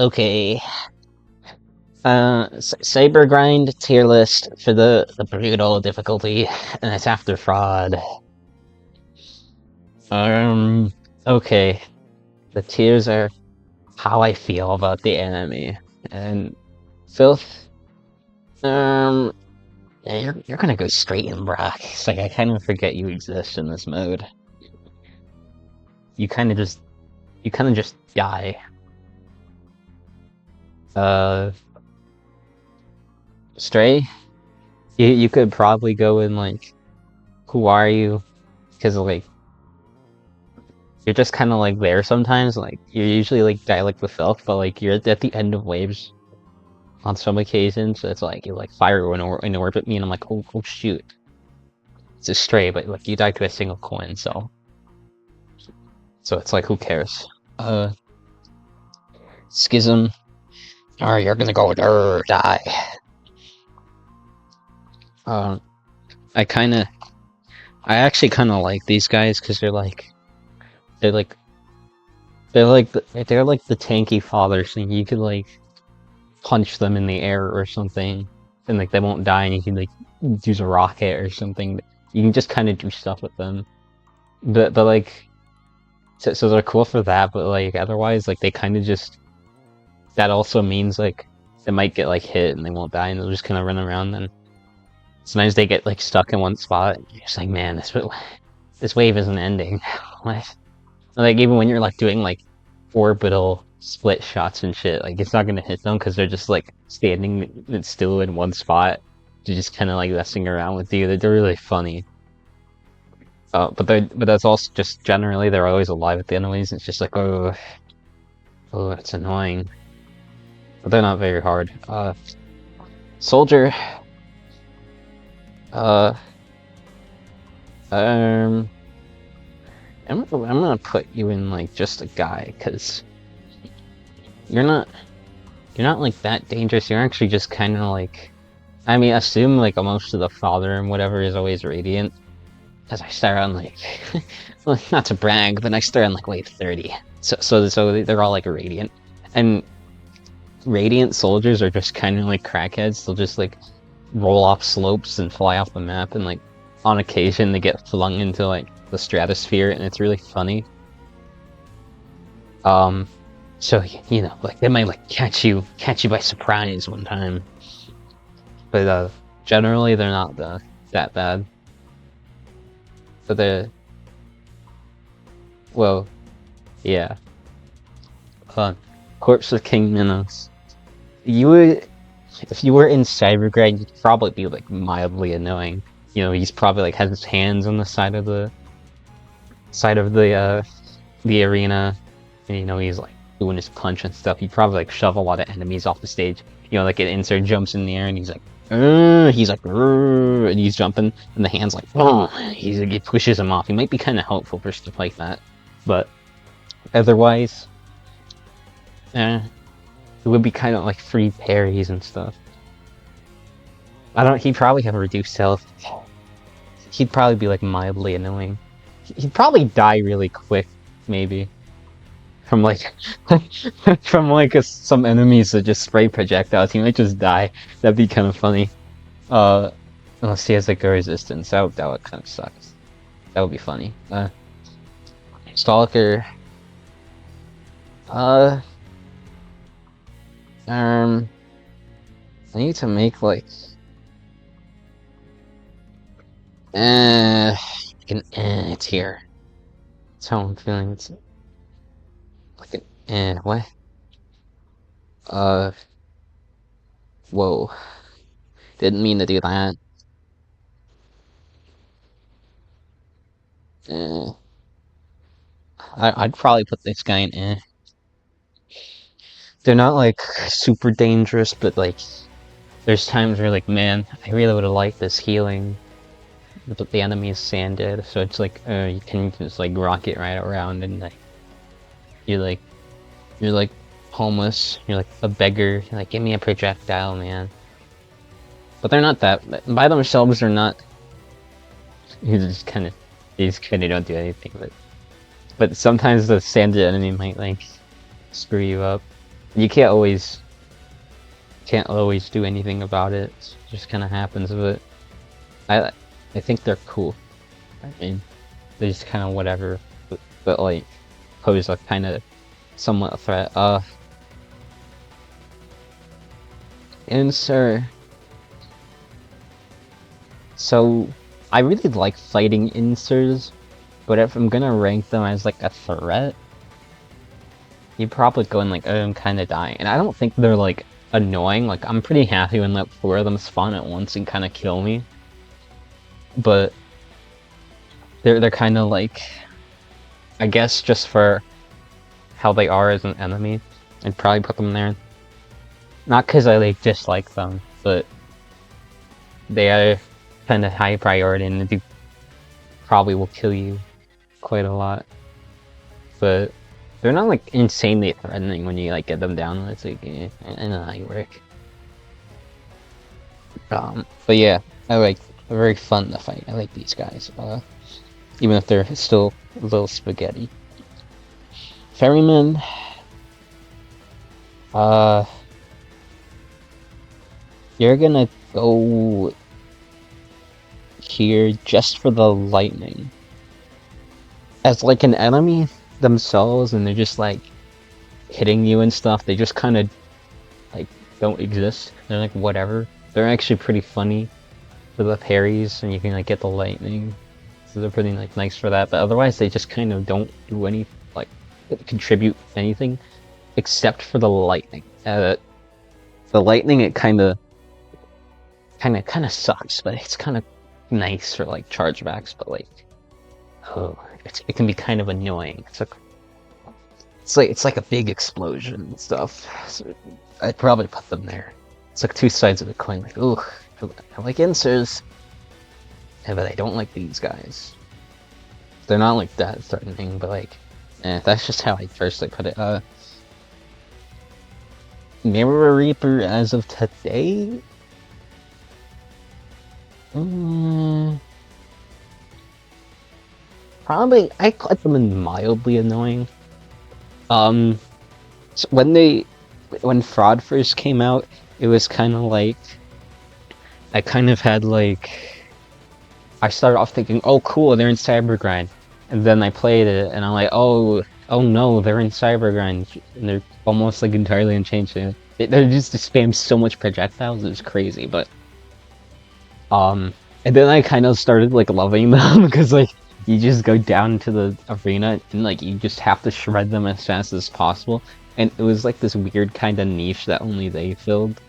Okay. Cybergrind tier list for the brutal difficulty, and it's after fraud. Okay. The tiers are how I feel about the enemy. And filth, yeah, you're gonna go straight in, Brock. It's like I kind of forget you exist in this mode. You kind of just die. Stray, you could probably go in like, who are you? Because like you're just kind of like there sometimes. Like you're usually like dialect with filth, but like you're at the end of waves on some occasions. So it's like you like fire in orbit me, and I'm like, oh shoot, it's a stray, but like you died to a single coin, so it's like who cares? Schism. Alright, you're gonna go die. I actually kind of like these guys because they're like they're the tanky fathers thing. You could like punch them in the air or something, and like they won't die, and you can like use a rocket or something. You can just kind of do stuff with them, but like so they're cool for that. But like otherwise, like they kind of just that also means like they might get like hit and they won't die, and they'll just kind of run around. Then sometimes they get like stuck in one spot. And you're just like, man, this wave isn't ending. Like even when you're like doing like orbital split shots and shit, like it's not gonna hit them because they're just like standing still in one spot. They're just kind of like messing around with you. They're really funny. But that's also just generally they're always alive at the enemies. It's just like oh, it's annoying. But they're not very hard. Soldier. I'm gonna put you in like just a guy because you're not like that dangerous. You're actually just kind of like, I mean, assume like most of the father and whatever is always radiant. As I start on like, well, not to brag, but I start on like wave 30. So they're all like radiant, and radiant soldiers are just kind of like crackheads. They'll just like roll off slopes and fly off the map, and like on occasion they get flung into like the stratosphere, and it's really funny. So you know, like they might like catch you by surprise one time, but generally they're not that bad. But well, yeah. Corpse of King Minos. You would, if you were in cybergrind, you'd probably be like mildly annoying. You know, he's probably like has his hands on the side of the arena, and you know he's like doing his punch and stuff. He'd probably like shove a lot of enemies off the stage. You know, like an insert jumps in the air and he's like, and he's jumping, and the hands like, he pushes him off. He might be kind of helpful for stuff like that, but otherwise, it would be kind of like free parries and stuff. He'd probably have a reduced health. He'd probably be like mildly annoying. He'd probably die really quick, maybe. From like, some enemies that just spray projectiles, he might just die. That'd be kind of funny. Unless he has like a resistance, that would kind of suck. That would be funny. Stalker. I need to make like it's here. That's how I'm feeling. It's like an what? Whoa. Didn't mean to do that. I'd probably put this guy in They're not like super dangerous, but like there's times where like, man, I really would have liked this healing, but the enemy is sanded, so it's like you can just like rocket right around, and like you're like homeless, you're like a beggar, you're like, give me a projectile, man. But they're not that by themselves. They're not. You just kind of don't do anything. But sometimes the sanded enemy might like screw you up. You can't always do anything about it. It just kind of happens, but I think they're cool. I mean, they're just kind of whatever, but like pose a kind of somewhat a threat. And sir, so I really like fighting insers, but if I'm gonna rank them as like a threat, you'd probably go in like, oh, I'm kind of dying, and I don't think they're like annoying. Like I'm pretty happy when like 4 of them spawn at once and kind of kill me, but they're kind of like, I guess just for how they are as an enemy, I'd probably put them there. Not because I like dislike them, but they are kind of high priority and they probably will kill you quite a lot. But they're not like insanely threatening when you like get them down. It's like, I know how you work. But yeah, I like, they're very fun to fight. I like these guys. Even if they're still a little spaghetti. Ferryman. You're gonna go here just for the lightning. As like an enemy themselves, and they're just like hitting you and stuff, they just kind of like don't exist. They're like whatever. They're actually pretty funny for the parries, and you can like get the lightning, so they're pretty like nice for that. But otherwise, they just kind of don't do any like contribute anything except for the lightning. The lightning, it kind of sucks, but it's kind of nice for like chargebacks. But like, oh, it can be kind of annoying. It's like a big explosion and stuff. So I'd probably put them there. It's like two sides of the coin. Like, ooh, I like insers, but I don't like these guys. They're not like that threatening, but like, that's just how I firstly put it. Mirror Reaper as of today? Probably, I put them in mildly annoying. So when Fraud first came out, it was kind of like, I kind of had like, I started off thinking, oh cool, they're in cybergrind, and then I played it, and I'm like, oh no, they're in cybergrind, and they're almost like entirely unchanged. They're just spam so much projectiles, it's crazy. But and then I kind of started like loving them because like you just go down to the arena and like you just have to shred them as fast as possible, and it was like this weird kind of niche that only they filled,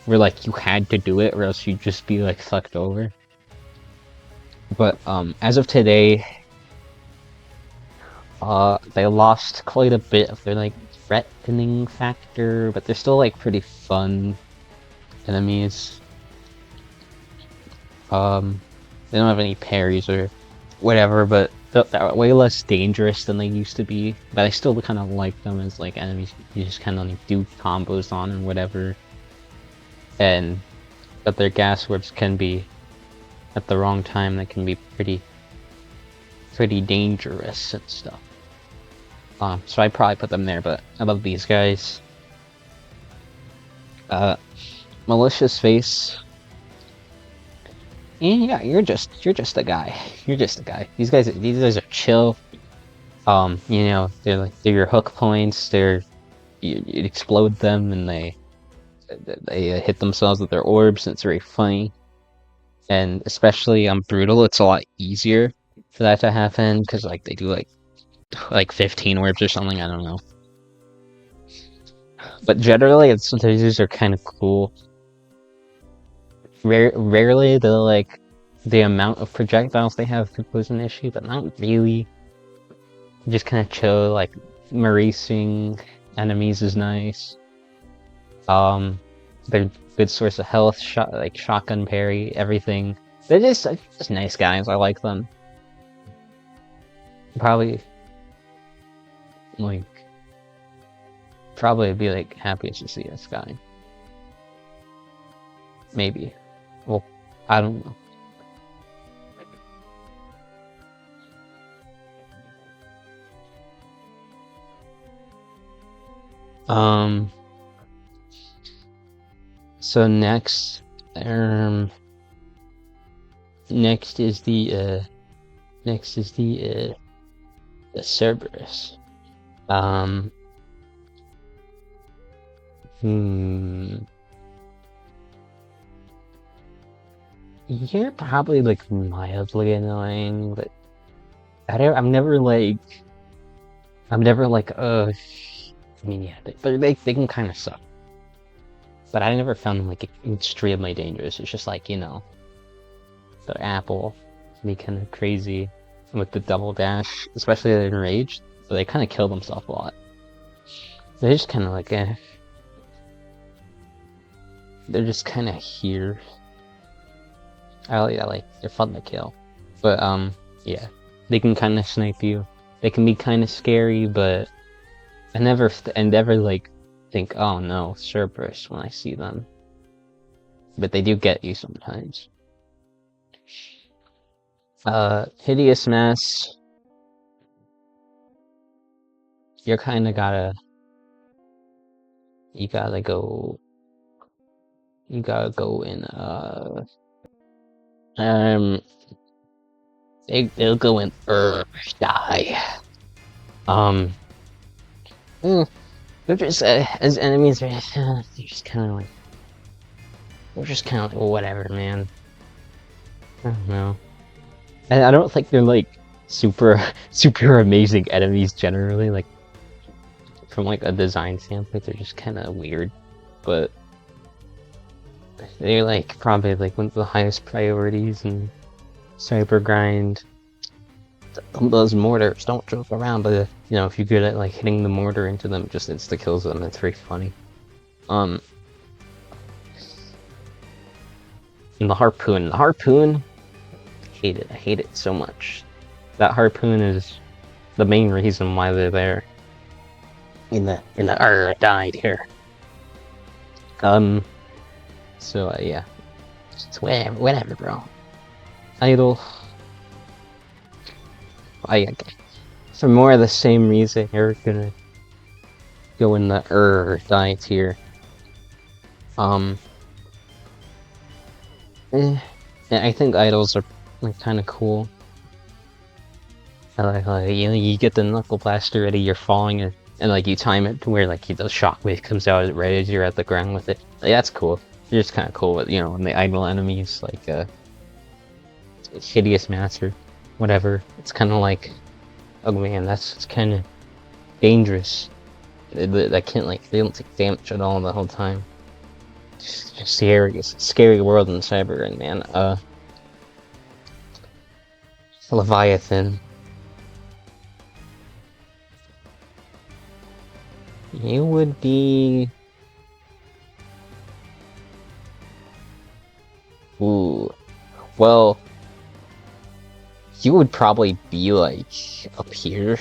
where like you had to do it or else you'd just be like fucked over. But as of today, they lost quite a bit of their like threatening factor, but they're still like pretty fun enemies. They don't have any parries or whatever, but they're way less dangerous than they used to be. But I still kind of like them as like enemies you just kind of like do combos on or whatever. But their gas whips can be, at the wrong time, they can be pretty dangerous and stuff. So I'd probably put them there, but I love these guys. Malicious Face. Yeah, you're just a guy. You're just a guy. These guys are chill. You know, they're your hook points. You explode them and they hit themselves with their orbs, and it's very funny. And especially on Brutal, it's a lot easier for that to happen because like they do like 15 orbs or something. I don't know. But generally, these are kind of cool. Rarely the amount of projectiles they have could pose an issue, but not really. Just kind of chill, like Maricing enemies is nice. They're good source of health, like shotgun parry, everything. They're just nice guys. I like them. Probably be like happiest to see this guy. Maybe. Well, I don't know. So next is the Cerberus. You're probably like mildly annoying, but I'm never like, I mean, yeah, they can kind of suck. But I never found them like extremely dangerous. It's just like, you know, the apple can be kind of crazy with the double dash, especially in rage. So they kind of kill themselves a lot. They're just kind of like, they're just kind of here. They're fun to kill. But, yeah. They can kind of snipe you. They can be kind of scary, but I never like think, oh no, Cerberus when I see them. But they do get you sometimes. Hideous Mess. You're kind of gotta go in, they'll go in die. They're just, as enemies, they're just kind of like, whatever, man. I don't know. And I don't think they're like super amazing enemies generally, like from like a design standpoint. They're just kind of weird, but they're like probably like one of the highest priorities in cybergrind. Those mortars don't joke around, but you know, if you're good at like hitting the mortar into them, it just insta kills them. It's very funny. And the harpoon, I hate it so much. That harpoon is the main reason why they're there. In the died here. So yeah, it's whatever, bro. Idle. For more of the same reason, you're gonna go in the die tier. Yeah, I think idols are like kind of cool. I like you know, you get the knuckle blaster ready, you're falling, and like you time it to where like the shockwave comes out right as you're at the ground with it. Like, that's cool. It's just kind of cool, but you know, when the idle enemies like Hideous Master, whatever, it's kind of like, oh man, it's kind of dangerous. I can't like, they don't take damage at all the whole time. Just scary. It's a scary world in Cybergrind, man. Leviathan. You would be... Ooh. Well, you would probably be like up here.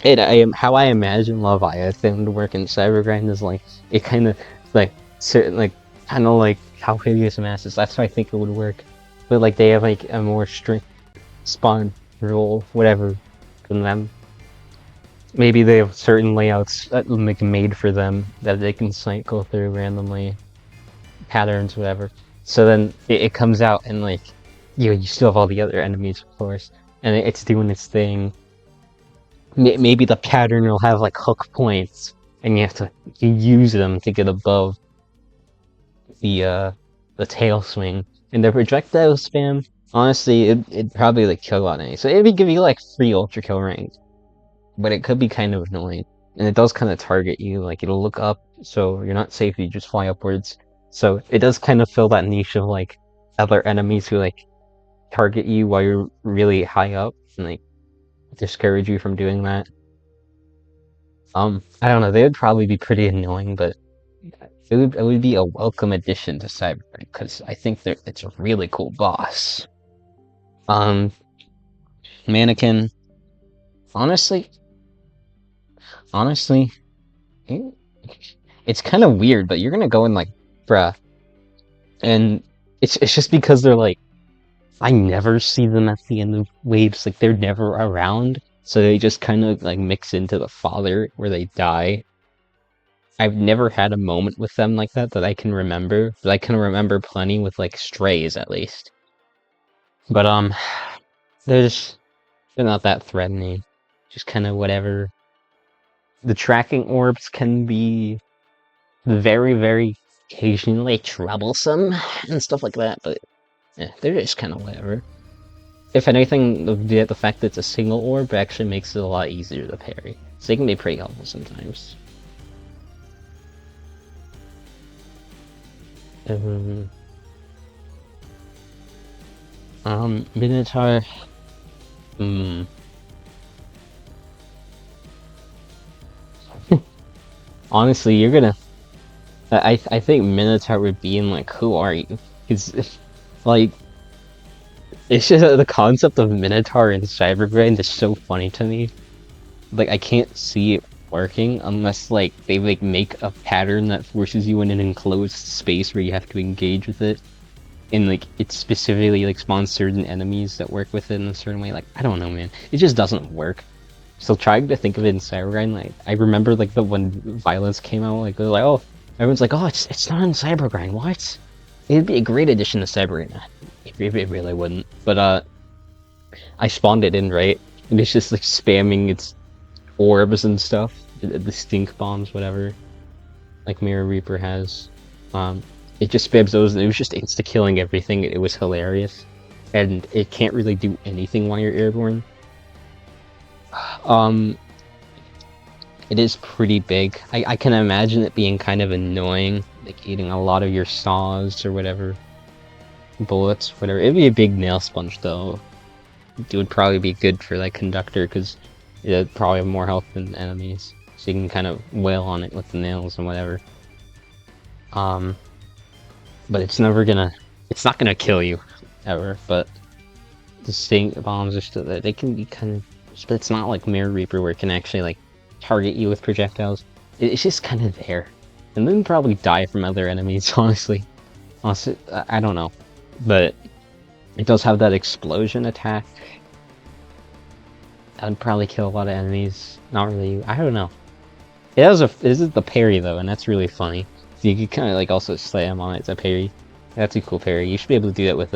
How I imagine Leviathan to work in Cybergrind is like, it kind of like certain like kind of like how Hideous Mass is. That's how I think it would work. But like they have like a more strict spawn rule, whatever, than them. Maybe they have certain layouts that like made for them that they can cycle through randomly, patterns, whatever. So then it comes out and like, you know, you still have all the other enemies, of course, and it's doing its thing. Maybe the pattern will have like hook points, and you have to use them to get above the tail swing. And the projectile spam, honestly, it'd probably like kill a lot of enemies. So it'd give you like 3 ultra kill ranks, but it could be kind of annoying. And it does kind of target you, like it'll look up, so you're not safe, you just fly upwards. So it does kind of fill that niche of like other enemies who like target you while you're really high up and like discourage you from doing that. I don't know, they would probably be pretty annoying, but it would be a welcome addition to Cybergrind, because I think it's a really cool boss. Mannequin. Honestly, it's kind of weird, but you're gonna go in like, bruh. And it's just because they're like, I never see them at the end of waves, like they're never around, so they just kind of like mix into the father where they die. I've never had a moment with them like that I can remember, but I can remember plenty with like strays at least. But they're not that threatening. Just kind of whatever. The tracking orbs can be very, very occasionally troublesome and stuff like that, but yeah, they're just kind of whatever. If anything, the fact that it's a single orb actually makes it a lot easier to parry. So they can be pretty helpful sometimes. Minotaur. Honestly, you're gonna. I think Minotaur would be in like, who are you? Because, like, it's just the concept of Minotaur and cybergrind is so funny to me. Like, I can't see it working unless like they like make a pattern that forces you in an enclosed space where you have to engage with it, and like it specifically like spawns certain enemies that work with it in a certain way. Like, I don't know, man. It just doesn't work. So trying to think of it in cybergrind, like I remember like when violence came out, like they're like, oh, everyone's like, oh, it's not in cybergrind. What? It'd be a great addition to cybergrind. It really wouldn't. But I spawned it in, right, and it's just like spamming its orbs and stuff, the stink bombs, whatever, like Mirror Reaper has. It just spams those, and it was just insta killing everything. It was hilarious, and it can't really do anything while you're airborne. It is pretty big. I can imagine it being kind of annoying, like eating a lot of your saws or whatever, bullets, whatever. It'd be a big nail sponge though. It would probably be good for like Conductor because it'd probably have more health than enemies, so you can kind of wail on it with the nails and whatever. But it's not gonna kill you ever. But the stink bombs are still there. They can be kind of, but it's not like Mirror Reaper where it can actually like target you with projectiles. It's just kind of there, and then probably die from other enemies. Honestly, I don't know, but it does have that explosion attack. That would probably kill a lot of enemies. Not really. I don't know. This is the parry though, and that's really funny. So you could kind of like also slam on it as a parry. That's a cool parry. You should be able to do that with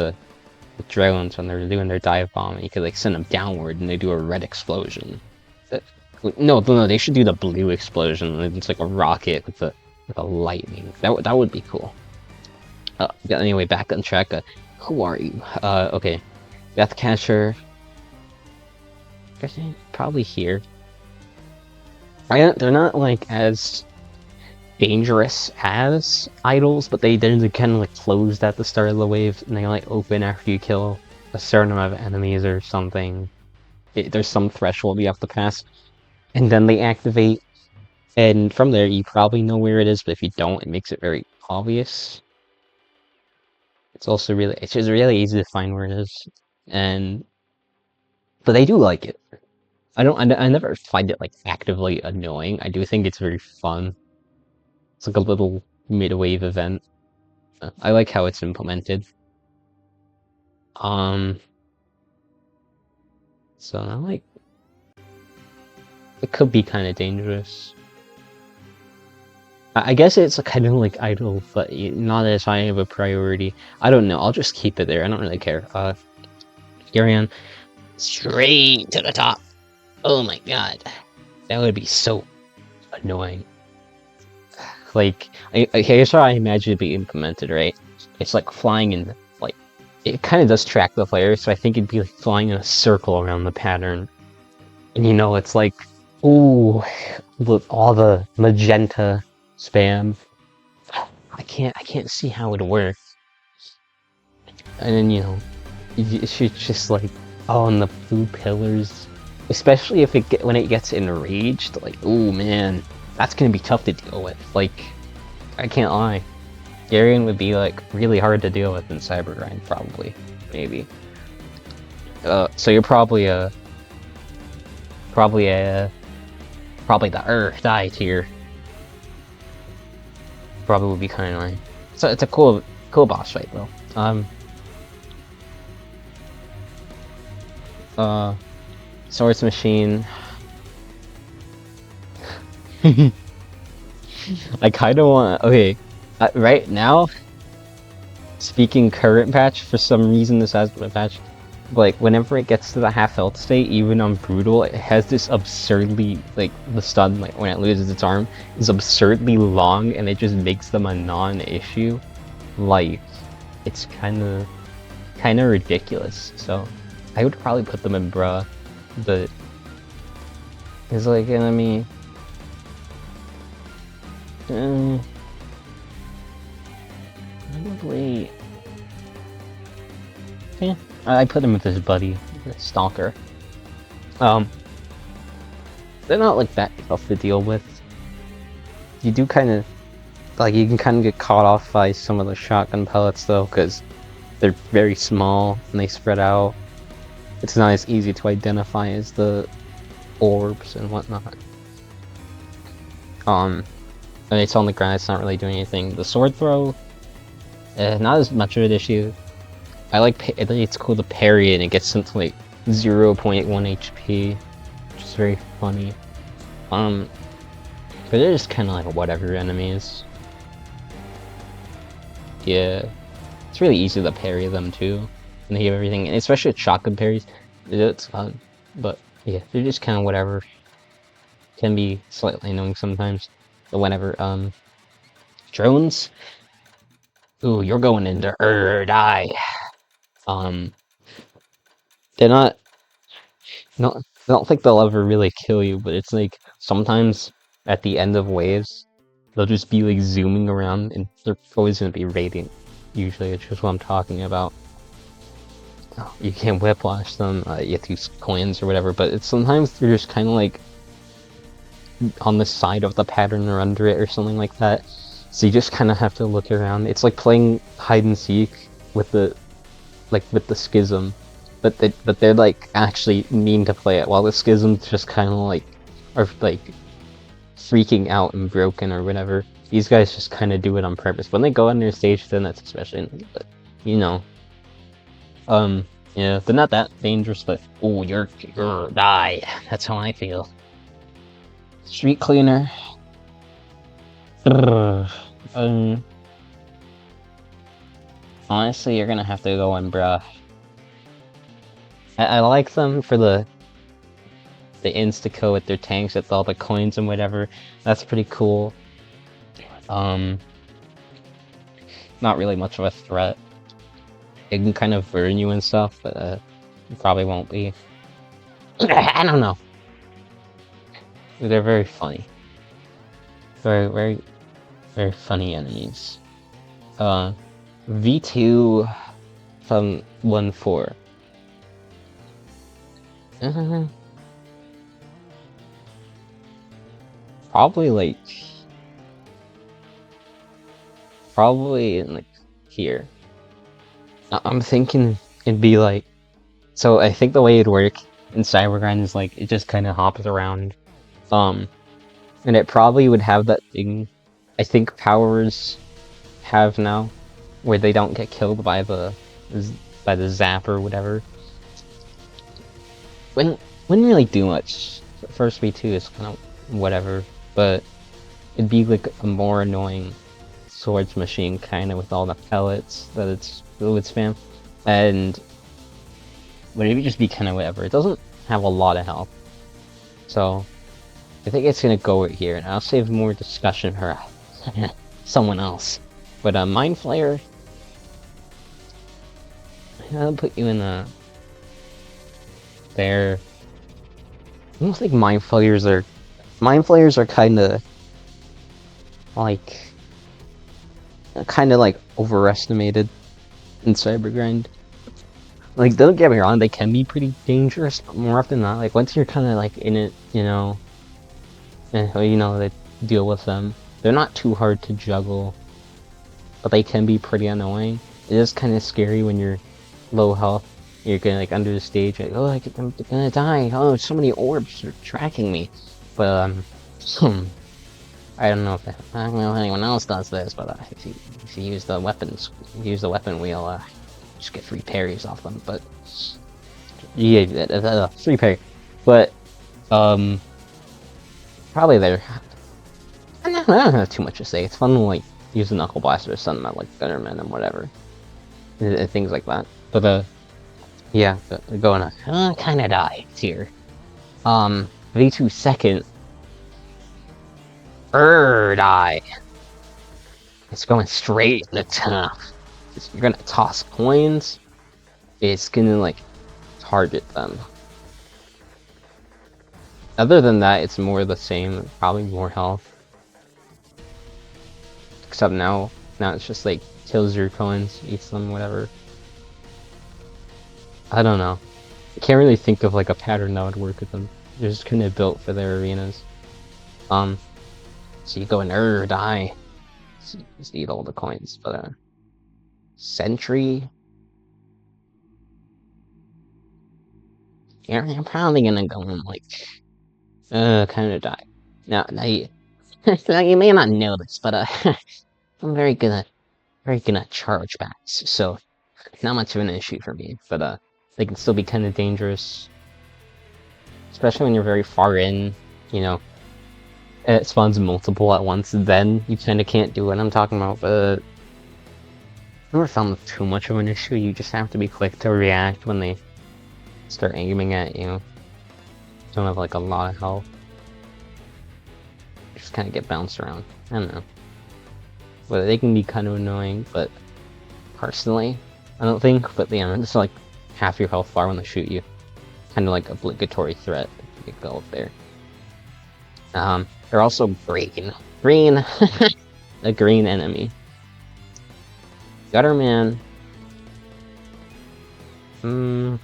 drones when they're doing their dive bomb. And you could like send them downward, and they do a red explosion. No, they should do the blue explosion. It's like a rocket with a lightning. That would be cool. Anyway, back on track. Who are you? Okay, Deathcatcher. Guessing probably here. They're not like as dangerous as idols, but they're kind of like closed at the start of the wave, and they like open after you kill a certain amount of enemies or something. There's some threshold you have to pass, and then they activate, and from there you probably know where it is, but if you don't, it makes it very obvious. It's just really easy to find where it is, but they do like it. I never find it like actively annoying. I do think it's very fun. It's like a little mid-wave event. I like how it's implemented. So I like, it could be kind of dangerous. I guess it's a kind of like idle, but not as high of a priority. I don't know. I'll just keep it there. I don't really care. Carry on. Straight to the top. Oh my god, that would be so annoying. Like, here's how I imagine it being implemented, right? It's like flying in, like, it kind of does track the player, so I think it'd be like flying in a circle around the pattern. And you know, it's like, ooh, with all the magenta spam. I can't see how it works. And then, you know, it's just like, oh, and the blue pillars. Especially if when it gets enraged, like, ooh, man. That's gonna be tough to deal with. Like, I can't lie. Garion would be like really hard to deal with in cybergrind, probably, maybe. So you're probably the die tier. Probably would be kind of like. So it's a cool boss fight though. Swords machine. I kind of want. Okay, right now, speaking current patch, for some reason this has been a patch. Like whenever it gets to the half health state, even on brutal, it has this absurdly like the stun like when it loses its arm is absurdly long, and it just makes them a non-issue. Like it's kind of ridiculous. So I would probably put them in bruh, but it's like enemy. Probably. Yeah, I put him with his buddy, the Stalker. They're not like that tough to deal with. You do kind of, like, you can kind of get caught off by some of the shotgun pellets though, because they're very small and they spread out. It's not as easy to identify as the orbs and whatnot. And it's on the ground, it's not really doing anything. The sword throw, not as much of an issue. I think it's cool to parry and it gets sent to like 0.1 HP, which is very funny. But they're just kind of like whatever enemies. Yeah, it's really easy to parry them too, and they have everything, and especially with shotgun parries, it's fun. But yeah, they're just kind of whatever. Can be slightly annoying sometimes, but whenever drones. Ooh, you're going into die. They're not. No, I don't think they'll ever really kill you, but it's like sometimes at the end of waves, they'll just be like zooming around, and they're always gonna be radiant. Usually, it's just what I'm talking about. Oh, you can't whiplash them. You have to use coins or whatever, but it's sometimes they're just kind of like on the side of the pattern or under it or something like that. So you just kind of have to look around. It's like playing hide and seek with the schism, but they're like actually mean to play it, while the schisms just kind of like are like freaking out and broken or whatever. These guys just kind of do it on purpose. When they go on their stage, then that's especially, but you know, yeah, they're not that dangerous. But oh, you're die. That's how I feel. Street cleaner. Honestly, you're gonna have to go in, bruh. I like them for the insta-kill with their tanks with all the coins and whatever. That's pretty cool. Not really much of a threat. It can kind of burn you and stuff, but it probably won't be. I don't know. They're very funny. Very, very, very funny enemies. V2 from 1-4. Probably in like here. I'm thinking it'd be like, so I think the way it'd work in cybergrind is like it just kind of hops around, and it probably would have that thing I think powers have now, where they don't get killed by the zap or whatever. Wouldn't really do much. First V2 is kind of whatever, but it'd be like a more annoying swords machine kind of with all the pellets that it would spam, and would it just be kind of whatever. It doesn't have a lot of health, so I think it's gonna go right here, and I'll save more discussion for someone else. But Mind Flayer, I'll put you in there. I don't think Mind Flayers are kind of like overestimated in cybergrind. Like, don't get me wrong, they can be pretty dangerous, but more often than not, like once you're kind of like in it, you know, they deal with them. They're not too hard to juggle, but they can be pretty annoying. It is kind of scary when you're low health. You're gonna like under the stage, like, oh, I'm gonna die. Oh, so many orbs are tracking me. But I don't know if anyone else does this, but if you use the weapon wheel, just get free parries off them. But yeah, free parry. But probably they're I don't have too much to say. It's fun to like use the knuckle blaster to stun them at like gunnermen and whatever, and things like that. But yeah, going on kind of die here. V2 second. Die. It's going straight in the top. You're gonna toss coins. It's gonna like target them. Other than that, it's more the same. Probably more health. Except now it's just like kills your coins, eats them, whatever. I don't know. I can't really think of like a pattern that would work with them. They're just kind of built for their arenas. So you go and die. So just eat all the coins, but sentry. You're probably gonna go and like kind of die. Now you, now you may not know this, but I'm very good at chargebacks, so not much of an issue for me. But they can still be kind of dangerous, especially when you're very far in. You know, it spawns multiple at once. Then you kind of can't do what I'm talking about. But I've never found too much of an issue. You just have to be quick to react when they start aiming at you. Don't have like a lot of health. Just kind of get bounced around. I don't know. But they can be kind of annoying, but personally, I don't think. But yeah, it's like half your health bar when they shoot you. Kind of like obligatory threat if you go up there. They're also green. Green! A green enemy. Gutterman. I'm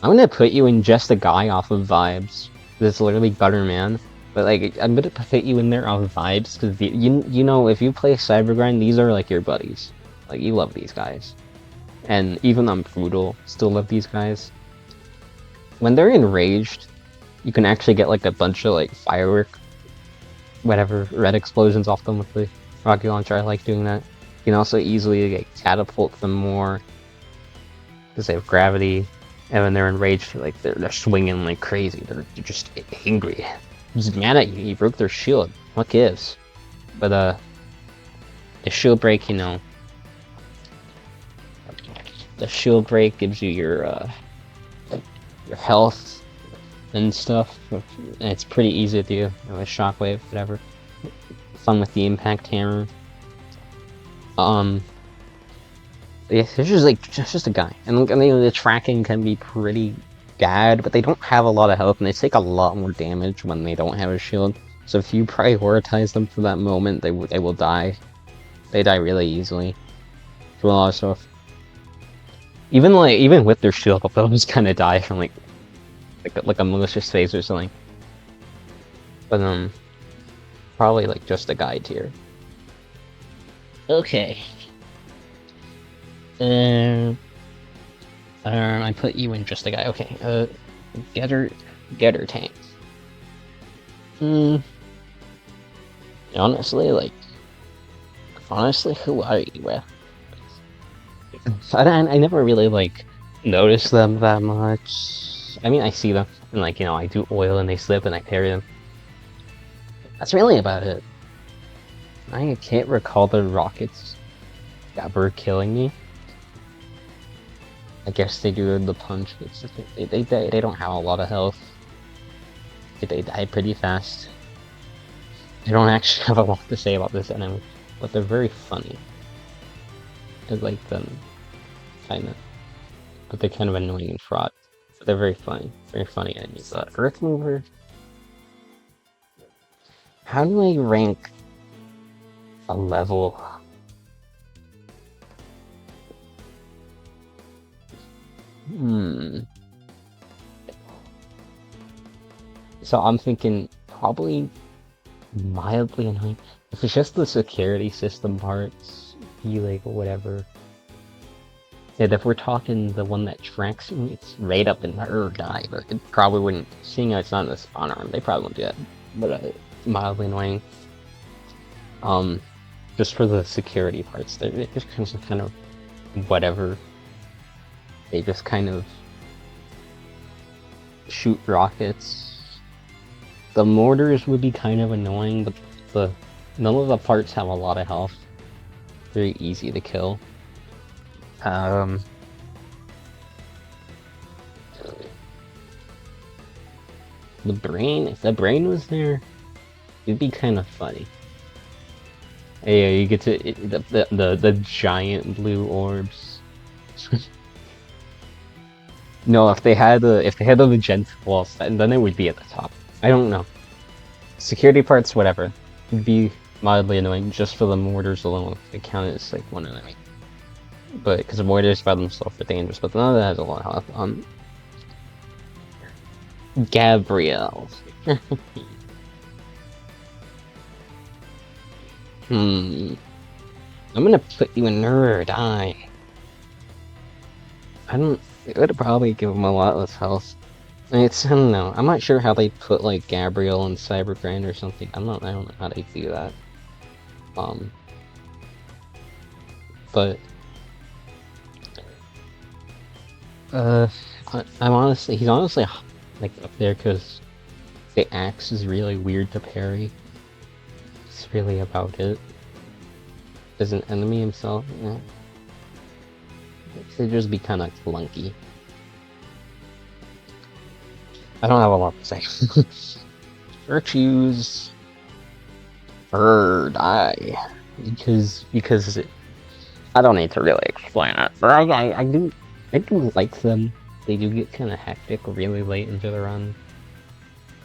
gonna put you in just a guy off of vibes. That's literally Gutterman. But like, I'm gonna put you in there off of vibes because you know, if you play cybergrind, these are like your buddies. Like, you love these guys. And even I'm brutal, still love these guys. When they're enraged, you can actually get like a bunch of like firework, whatever, red explosions off them with the rocket launcher. I like doing that. You can also easily like catapult them more because they have gravity. And when they're enraged, like they're swinging like crazy. They're just angry. Just mad at you. You broke their shield. What gives? But the shield break, you know. The shield break gives you your health and stuff. And it's pretty easy to do. You know, a shockwave, whatever. Fun with the impact hammer. Yeah, it's just like just a guy, and I mean, the tracking can be pretty bad, but they don't have a lot of health, and they take a lot more damage when they don't have a shield. So if you prioritize them for that moment, they will die. They die really easily. For a lot of stuff. Even with their shield, they'll just kind of die from like a malicious phase or something. But probably like just a guide here. Okay. I put you in just a guy. Okay, getter tank. Honestly, who are you, bro? I never really like notice them that much. I mean, I see them, and like, you know, I do oil and they slip and I parry them. That's really about it. I can't recall the rockets ever killing me. I guess they do the punch. It's just, they don't have a lot of health. They die pretty fast. I don't actually have a lot to say about this enemy, but they're very funny. I like them, kinda. But they're kind of annoying and fraud. But they're very funny enemies. Earth Mover. How do I rank a level? So I'm thinking probably mildly annoying. If it's just the security system parts, be like whatever. Yeah, if we're talking the one that tracks me, it's right up in her die, but it probably wouldn't, seeing as it's not in the spawn arm, they probably won't do that. But mildly annoying. Just for the security parts, they're just kind of whatever. They just kind of shoot rockets. The mortars would be kind of annoying, but none of the parts have a lot of health. Very easy to kill. The brain, if the brain was there, it'd be kind of funny. Yeah, you get to the giant blue orbs. No, if they had the magenta walls, then it would be at the top. I don't know. Security parts, whatever. It'd be mildly annoying just for the mortars alone. If they count it as like one enemy. But because the mortars by themselves are dangerous, but none of that has a lot of health. Gabrielle. I'm gonna put you in nerd. I don't. It would probably give him a lot less health. I don't know. I'm not sure how they put like Gabrielle and cybergrind or something. I don't know how they do that. But he's honestly like up there because the axe is really weird to parry. It's really about it. As an enemy himself, yeah. It'd just be kind of clunky. I don't have a lot to say. Virtues. Die. Because I don't need to really explain it, but I do like them. They do get kind of hectic really late into the run.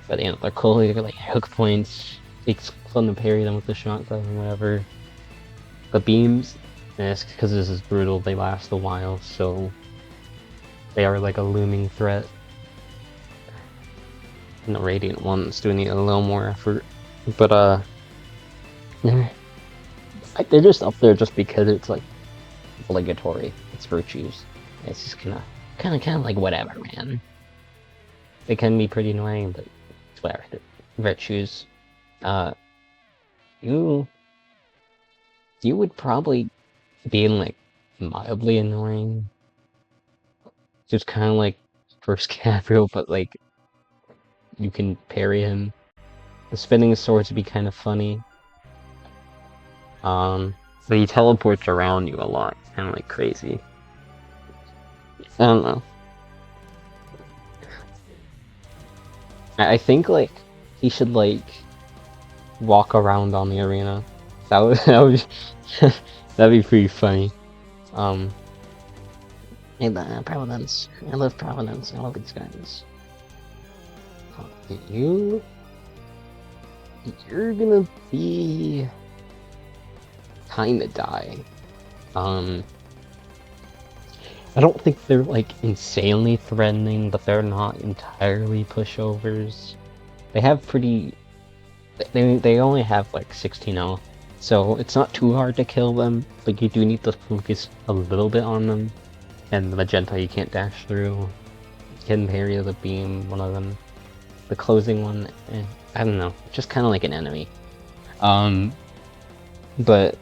But you know, they're cool. They get like hook points. It's fun to parry them with the shotgun or whatever. The beams, because this is brutal, they last a while, so they are like a looming threat. And the radiant ones do need a little more effort, but they're just up there just because it's like obligatory. It's virtues. It's just kind of like whatever, man. They can be pretty annoying, but it's whatever. Virtues. You would probably be like mildly annoying. Just kind of like first Gabriel, but like you can parry him. The spinning swords would be kind of funny. But he teleports around you a lot, kind of like crazy. I don't know. I think like he should like walk around on the arena. That would that'd be pretty funny. Hey, Providence. I love Providence. I love these guys. You're gonna be kinda die. I don't think they're like insanely threatening, but they're not entirely pushovers. They have pretty. They only have like 16 health, so it's not too hard to kill them. Like you do need to focus a little bit on them. And the magenta you can't dash through. You can parry the beam, one of them. The closing one, I don't know, just kind of like an enemy. But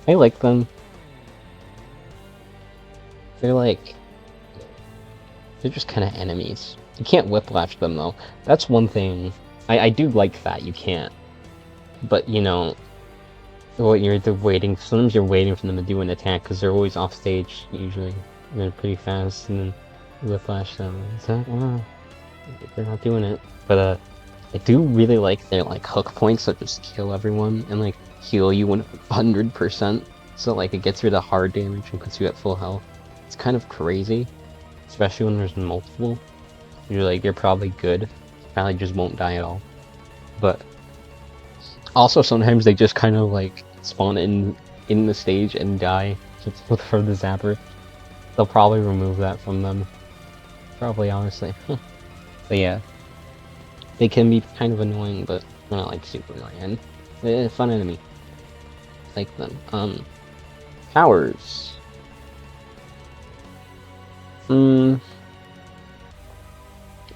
I like them. They're just kind of enemies. You can't whiplash them though. That's one thing. I do like that, you can't. But you know, you're waiting. Sometimes you're waiting for them to do an attack because they're always off stage. Usually, they're pretty fast, and then you whiplash them. They're not doing it. But I do really like their like hook points that just kill everyone and like heal you 100%. So like it gets rid of hard damage and puts you at full health. It's kind of crazy, especially when there's multiple. You're probably good. You probably just won't die at all. But also sometimes they just kind of like spawn in the stage and die just for the zapper. They'll probably remove that from them. Probably, honestly. But yeah, they can be kind of annoying, but they're not like super annoying. They're a fun enemy. Like them. Powers.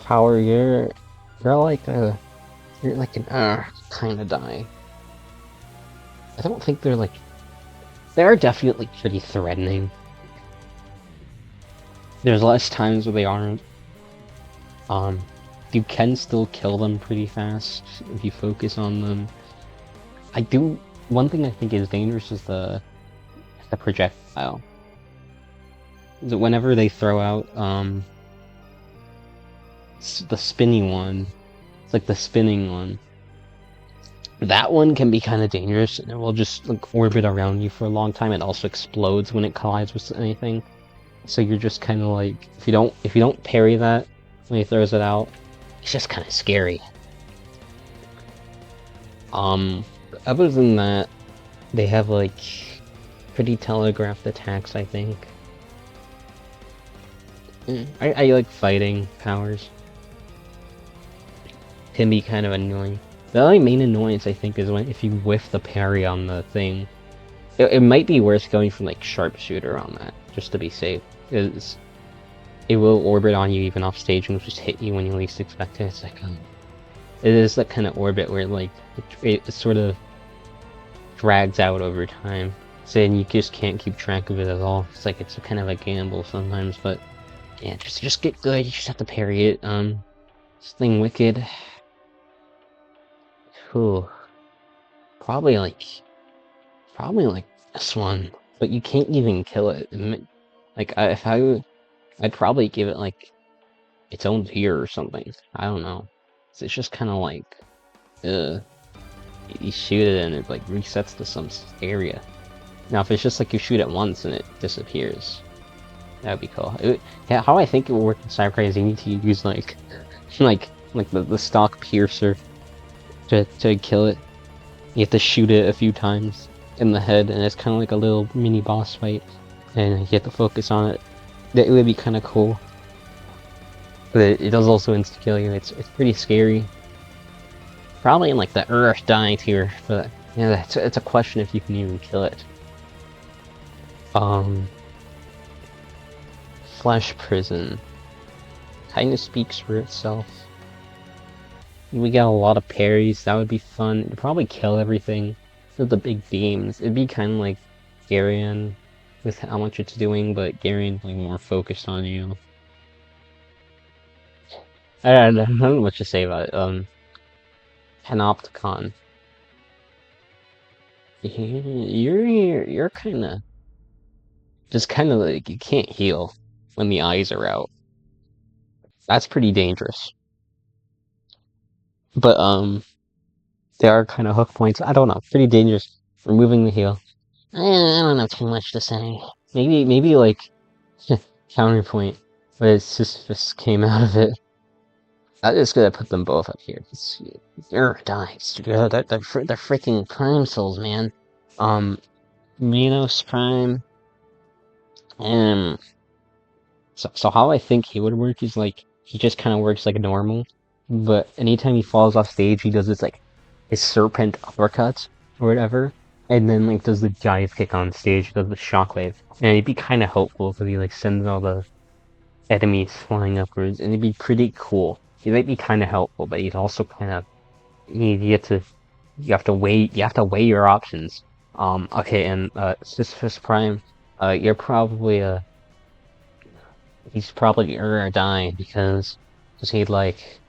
Power, you're like an kind of die. I don't think they're like. They are definitely pretty threatening. There's less times where they aren't. you can still kill them pretty fast if you focus on them. One thing I think is dangerous is the projectile. So whenever they throw out the spinny one, it's like the spinning one. That one can be kind of dangerous, and it will just like orbit around you for a long time. It also explodes when it collides with anything. So you're just kind of like, if you don't parry that when he throws it out, it's just kind of scary. Other than that, they have like pretty telegraphed attacks, I think. I like fighting powers. Can be kind of annoying. The only main annoyance, I think, is if you whiff the parry on the thing. It might be worth going for like sharpshooter on that, just to be safe. Because it will orbit on you even off stage and just hit you when you least expect it. It's like, it is that kind of orbit where like it sort of drags out over time. So then you just can't keep track of it at all. It's like it's kind of a gamble sometimes, but yeah, just get good. You just have to parry it. This thing wicked. Ooh. Probably like this one, but you can't even kill it. Like I'd probably give it like its own tier or something. I don't know. It's just kind of like, you shoot it and it like resets to some area. Now if it's just like you shoot it once and it disappears, that'd be cool. Yeah, how I think it will work in cybergrind is you need to use like the stock piercer to kill it. You have to shoot it a few times in the head, and it's kind of like a little mini boss fight, and you have to focus on it. That would be kind of cool. But it does also insta-kill you. It's pretty scary. Probably in like the die tier, but yeah, it's a question if you can even kill it. Flesh Prison kind of speaks for itself. We got a lot of parries. That would be fun. It'd probably kill everything with the big beams. It'd be kind of like Garion with how much it's doing, but Garion's like more focused on you. I don't know what to say about it. Panopticon. You're kind of just kind of like you can't heal when the eyes are out. That's pretty dangerous. But there are kind of hook points. I don't know, pretty dangerous. Removing the heal. I don't know too much to say. Maybe like counterpoint, but it's just came out of it. I'm just gonna put them both up here. Dies. They're freaking Prime Souls, man. Minos Prime. So how I think he would work is like he just kind of works like normal, but anytime he falls off stage, he does this like his serpent uppercut or whatever, and then like does the dive kick on stage, does the shockwave, and it'd be kind of helpful because he like sends all the enemies flying upwards, and it'd be pretty cool. He might be kind of helpful, but he's also kind of you have to weigh your options. Okay, and Sisyphus Prime, you're probably he's probably or die because he like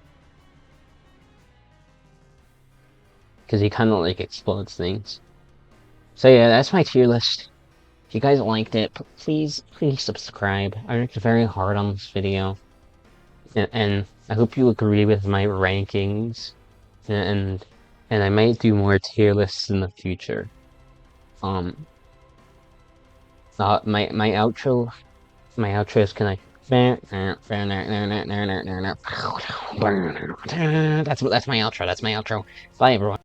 because he kind of like explodes things. So yeah, that's my tier list. If you guys liked it, please subscribe. I worked very hard on this video, and I hope you agree with my rankings, and I might do more tier lists in the future. My outro is kind of that's my outro. Bye everyone.